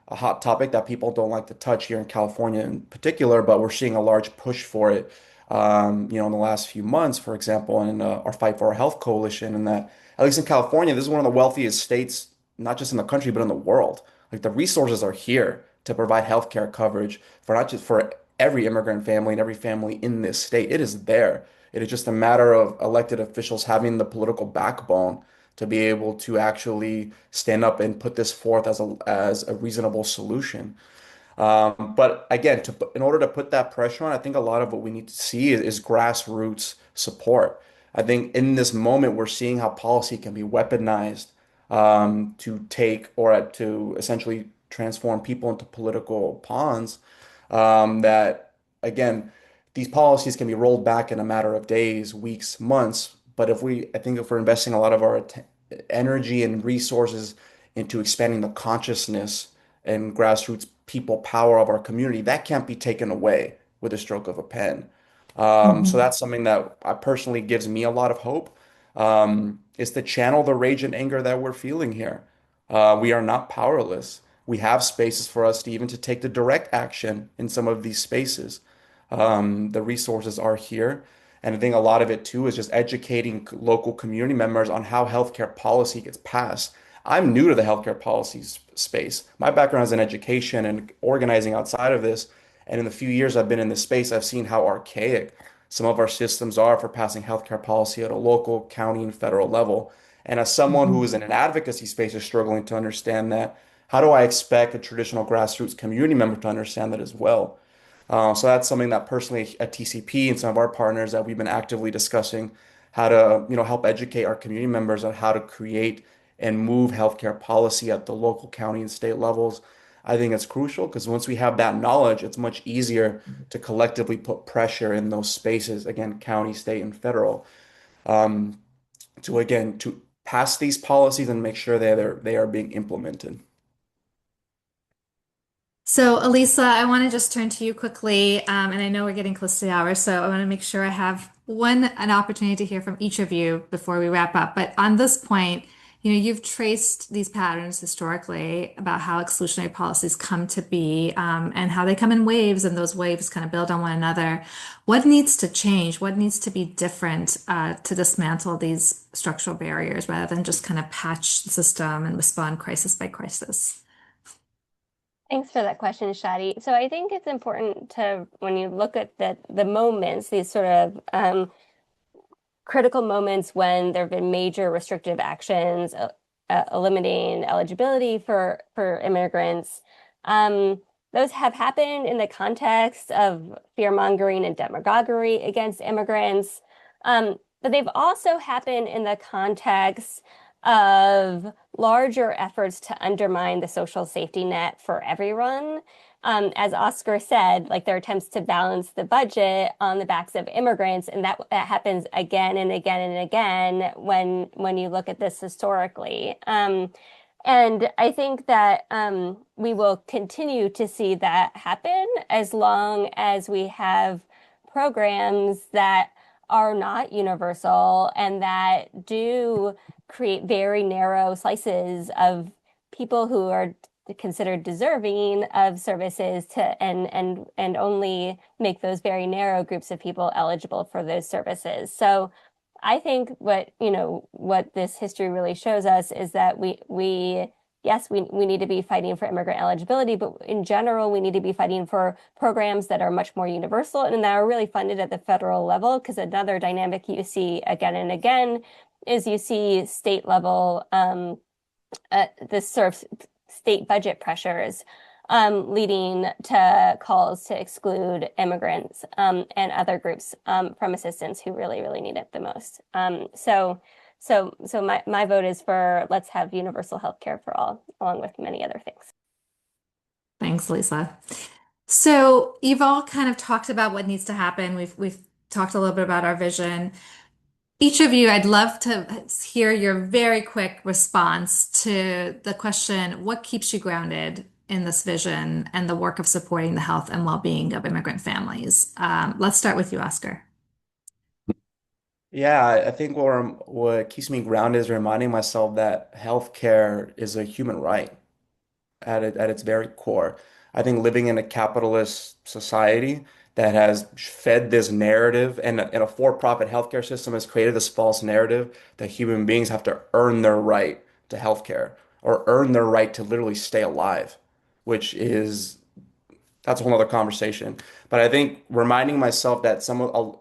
a hot topic that people don't like to touch here in California in particular, but we're seeing a large push for it, in the last few months, for example, in our Fight for Our Health coalition, and that, at least in California, this is one of the wealthiest states, not just in the country, but in the world. Like the resources are here to provide healthcare coverage for not just for every immigrant family and every family in this state. It is there. It is just a matter of elected officials having the political backbone to be able to actually stand up and put this forth as a reasonable solution. But again, in order to put that pressure on, I think a lot of what we need to see is grassroots support. I think in this moment, we're seeing how policy can be weaponized, to take or to essentially transform people into political pawns. That again, these policies can be rolled back in a matter of days, weeks, months. But I think if we're investing a lot of our energy and resources into expanding the consciousness and grassroots people power of our community, that can't be taken away with a stroke of a pen. So Mhm. that's something that I personally gives me a lot of hope. Is to channel the rage and anger that we're feeling here. We are not powerless. We have spaces for us to even to take the direct action in some of these spaces. The resources are here. And I think a lot of it too is just educating local community members on how healthcare policy gets passed. I'm new to the healthcare policy space. My background is in education and organizing outside of this. And in the few years I've been in this space, I've seen how archaic some of our systems are for passing healthcare policy at a local, county, and federal level. And as someone who Mhm. is in an advocacy space is struggling to understand that, how do I expect a traditional grassroots community member to understand that as well? So that's something that personally at TCP and some of our partners that we've been actively discussing how to, help educate our community members on how to create and move healthcare policy at the local, county, and state levels. I think it's crucial because once we have that knowledge, it's much easier to collectively put pressure in those spaces, again, county, state, and federal, um, to pass these policies and make sure they are being implemented. So, Elisa, I want to just turn to you quickly, and I know we're getting close to the hour, so I want to make sure I have an opportunity to hear from each of you before we wrap up. But on this point, you've traced these patterns historically about how exclusionary policies come to be, and how they come in waves, and those waves kind of build on one another. What needs to change? What needs to be different, to dismantle these structural barriers rather than just kind of patch the system and respond crisis by crisis? Thanks for that question, Shadi. So I think it's important to, when you look at the moments, these sort of critical moments when there have been major restrictive actions, eliminating eligibility for immigrants. Those have happened in the context of fear-mongering and demagoguery against immigrants. But they've also happened in the context of larger efforts to undermine the social safety net for everyone. As Oscar said, like there are attempts to balance the budget on the backs of immigrants, and that happens again and again and again when you look at this historically. And I think that we will continue to see that happen as long as we have programs that are not universal and that do create very narrow slices of people who are considered deserving of services to and only make those very narrow groups of people eligible for those services. So I think what this history really shows us is that we need to be fighting for immigrant eligibility, but in general, we need to be fighting for programs that are much more universal and that are really funded at the federal level. Because another dynamic you see again and again is you see state level this sort of state budget pressures, leading to calls to exclude immigrants and other groups from assistance who really, really need it the most. So my vote is for let's have universal health care for all, along with many other things. Thanks, Lisa. So you've all kind of talked about what needs to happen. We've talked a little bit about our vision. Each of you, I'd love to hear your very quick response to the question, what keeps you grounded in this vision and the work of supporting the health and well-being of immigrant families? Let's start with you, Oscar. Yeah, I think what keeps me grounded is reminding myself that healthcare is a human right at its very core. I think living in a capitalist society that has fed this narrative and a for-profit healthcare system has created this false narrative that human beings have to earn their right to healthcare or earn their right to literally stay alive, which is that's a whole other conversation. But I think reminding myself that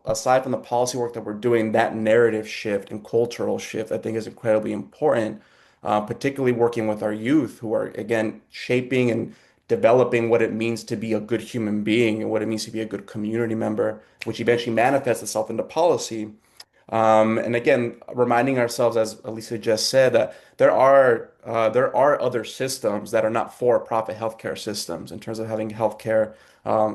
aside from the policy work that we're doing, that narrative shift and cultural shift, I think is incredibly important, particularly working with our youth who are, again, shaping and developing what it means to be a good human being and what it means to be a good community member, which eventually manifests itself into policy. And again, reminding ourselves, as Elisa just said, that there are other systems that are not for-profit healthcare systems in terms of having healthcare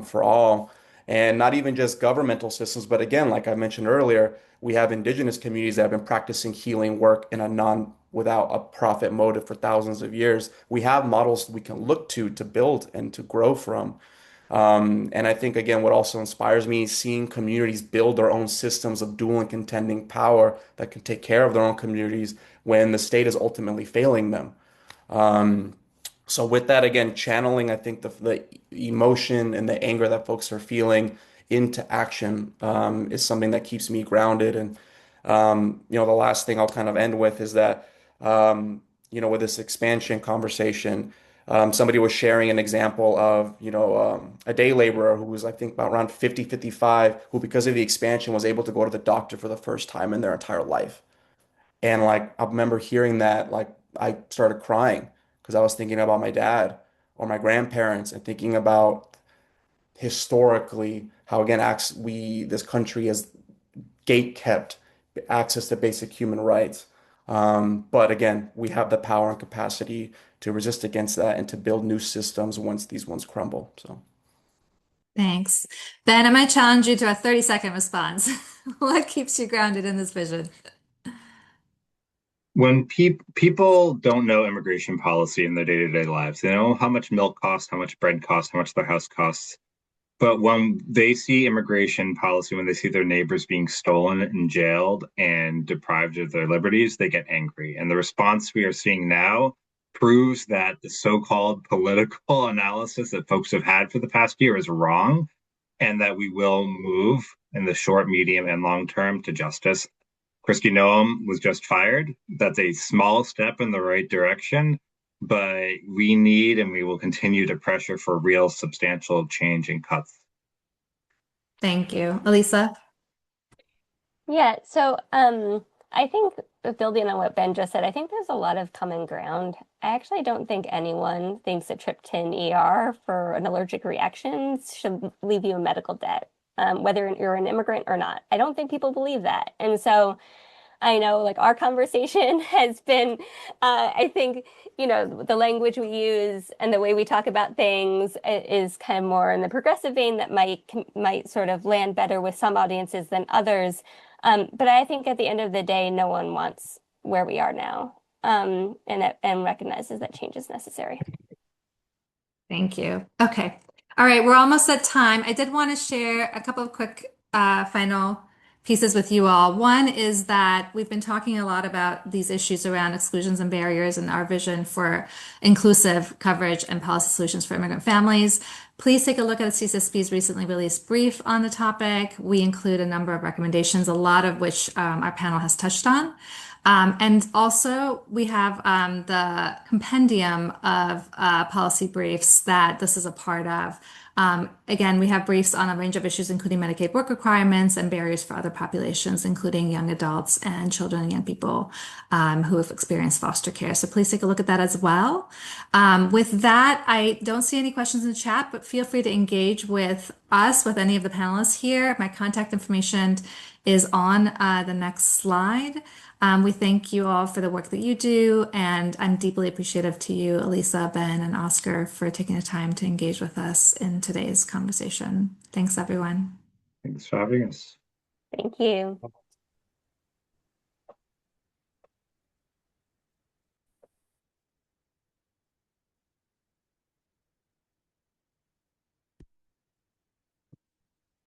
for all, and not even just governmental systems, but again, like I mentioned earlier, we have indigenous communities that have been practicing healing work in a non without a profit motive for thousands of years. We have models we can look to build and to grow from. And I think, again, what also inspires me is seeing communities build their own systems of dual and contending power that can take care of their own communities when the state is ultimately failing them. Um, so with that, again, channeling, I think the emotion and the anger that folks are feeling into action is something that keeps me grounded. And the last thing I'll kind of end with is that with this expansion conversation, somebody was sharing an example of a day laborer who was I think about around 50, 55, who because of the expansion was able to go to the doctor for the first time in their entire life. And like I remember hearing that, like I started crying because I was thinking about my dad or my grandparents and thinking about historically how again this country has gate kept access to basic human rights. But again, we have the power and capacity to resist against that and to build new systems once these ones crumble. So Thanks. Ben, I might challenge you to a 30-second response. What keeps you grounded in this vision? When people don't know immigration policy in their day-to-day lives, they know how much milk costs, how much bread costs, how much their house costs. But when they see immigration policy, when they see their neighbors being stolen and jailed and deprived of their liberties, they get angry. And the response we are seeing now proves that the so-called political analysis that folks have had for the past year is wrong, and that we will move in the short, medium, and long term to justice. Kristi Noem was just fired. That's a small step in the right direction, but we need and we will continue to pressure for real substantial change and cuts. Thank you. Elisa? Yeah, so I think building on what Ben just said, I think there's a lot of common ground. I actually don't think anyone thinks a trip to an ER for an allergic reaction should leave you in medical debt, whether you're an immigrant or not. I don't think people believe that. And so I know like our conversation has been, I think, the language we use and the way we talk about things is kind of more in the progressive vein that might sort of land better with some audiences than others. But I think at the end of the day, no one wants where we are now, and recognizes that change is necessary. Thank you. Okay. All right. We're almost at time. I did want to share a couple of quick final pieces with you all. One is that we've been talking a lot about these issues around exclusions and barriers and our vision for inclusive coverage and policy solutions for immigrant families. Please take a look at CCSP's recently released brief on the topic. We include a number of recommendations, a lot of which our panel has touched on. And also, we have the compendium of policy briefs that this is a part of Again, we have briefs on a range of issues, including Medicaid work requirements and barriers for other populations, including young adults and children and young people who have experienced foster care. So please take a look at that as well. With that, I don't see any questions in the chat, but feel free to engage with us, with any of the panelists here. My contact information is on the next slide. We thank you all for the work that you do, and I'm deeply appreciative to you, Elisa, Ben, and Oscar, for taking the time to engage with us in today's conversation. Thanks, everyone. Thanks for having us. Thank you.